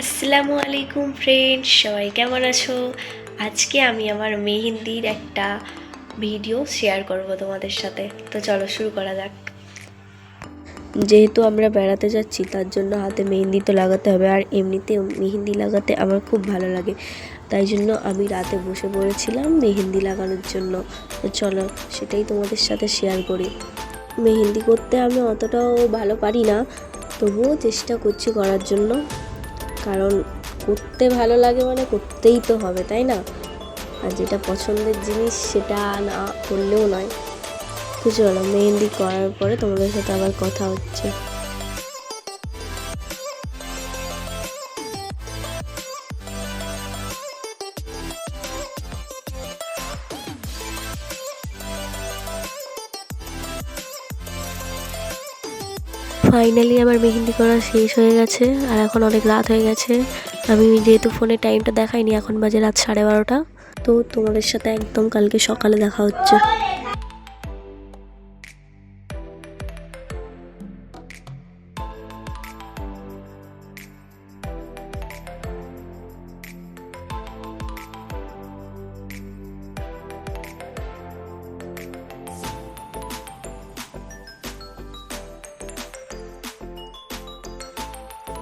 আসসালামু আলাইকুম ফ্রেন্ডস, সবাই কেমন আছো? আজকে আমি আমার মেহেন্দির একটা ভিডিও শেয়ার করব তোমাদের সাথে। তো চলো শুরু করা যাক। যেহেতু আমরা বেড়াতে যাচ্ছি তার জন্য হাতে মেহেন্দি তো লাগাতে হবে, আর এমনিতেও মেহেন্দি লাগাতে আমার খুব ভালো লাগে। তাই জন্য আমি রাতে বসে পড়েছিলাম মেহেন্দি লাগানোর জন্য। তো চলো সেটাই তোমাদের সাথে শেয়ার করি। মেহেন্দি করতে আমি অতটাও ভালো পারি না, তবুও চেষ্টা করছি করার জন্য, কারণ করতে ভালো লাগে মানে করতেই তো হবে, তাই না? আর যেটা পছন্দের জিনিস সেটা না করলেও নয়। তো চলো মেহেন্দি করার পরে তোমাদের সাথে আবার কথা হচ্ছে। ফাইনালি আমার মেহেন্দি করা শেষ হয়ে গেছে, আর এখন অনেক রাত হয়ে গেছে। আমি যেহেতু ফোনে টাইমটা দেখাইনি, এখন বাজে রাত 12:30। তো তোমাদের সাথে একদম কালকে সকালে দেখা হচ্ছে।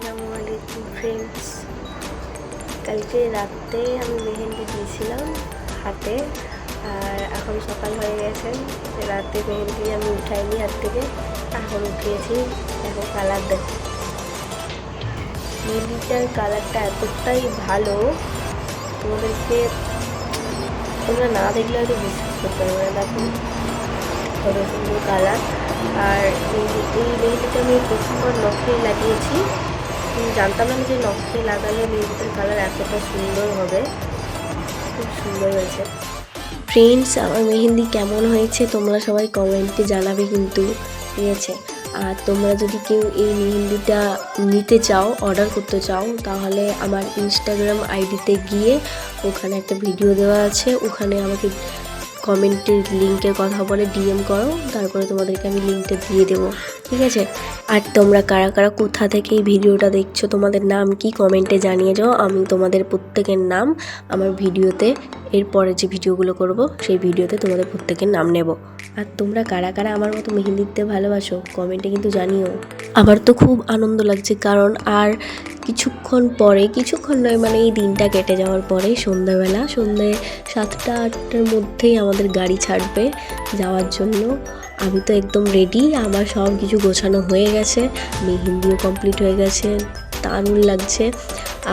আসসালামু আলাইকুম ফ্রেন্ডস, কালকে রাতে আমি মেহেন্দি দিয়েছিলাম হাতে, আর এখন সকাল হয়ে গেছে। রাতে মেহেন্দি আমি উঠাইনি হাত থেকে, এখন উঠিয়েছি। এখন কালার দেখ, মেহেন্দিটার কালারটা এতটাই ভালো, তোমাদেরকে তোমরা না দেখলে হয়তো বিশ্বাস করতে পারবে না। দেখো কত সুন্দর কালার। আর এই মেহেন্দিটা আমি প্রথমবার নখে লাগিয়েছি। জানতাম না যে নখে লাগালে মেহেন্দিটার কালার এতটা সুন্দর হবে। খুব সুন্দর হয়েছে। ফ্রেন্ডস, আমার মেহেন্দি কেমন হয়েছে তোমরা সবাই কমেন্টে জানাবে কিন্তু, ঠিক আছে? আর তোমরা যদি কেউ এই মেহেন্দিটা নিতে চাও, অর্ডার করতে চাও, তাহলে আমার ইনস্টাগ্রাম আইডিতে গিয়ে ওখানে একটা ভিডিও দেওয়া আছে, ওখানে আমাকে কমেন্টের লিঙ্কের কথা বলে ডিএম করো, তারপরে তোমাদেরকে আমি লিঙ্কটা দিয়ে দেবো, ঠিক আছে? আর তোমরা কারা কারা কোথা থেকে এই ভিডিওটা দেখছো, তোমাদের নাম কি কমেন্টে জানিয়ে যাও। আমি তোমাদের প্রত্যেকের নাম আমার ভিডিওতে, এরপরে যে ভিডিওগুলো করব সেই ভিডিওতে তোমাদের প্রত্যেকের নাম নেব। আর তোমরা কারা কারা আমার মতো মেহেন্দি দিতে ভালোবাসো কমেন্টে কিন্তু জানিও। আমার তো খুব আনন্দ লাগছে, কারণ আর কিছুক্ষণ নয়, মানে এই দিনটা কেটে যাওয়ার পরে সন্ধ্যে 7টা-8টার মধ্যেই আমাদের গাড়ি ছাড়বে যাওয়ার জন্য। আমি তো একদম রেডি, আমার সব কিছু গোছানো হয়ে গেছে, মেহেন্দিও কমপ্লিট হয়ে গেছে, দারুণ লাগছে।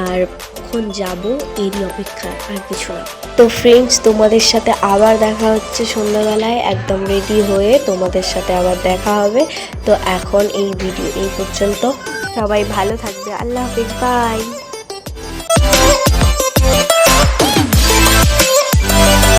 আর কখন যাব এরই অপেক্ষা, আর কিছু না। তো ফ্রেন্ডস, তোমাদের সাথে আবার দেখা হচ্ছে সন্ধ্যাবেলায়, একদম রেডি হয়ে তোমাদের সাথে আবার দেখা হবে। তো এখন এই ভিডিও এই পর্যন্ত, সবাই ভালো থাকবে, আল্লাহ হাফিজ, বাই।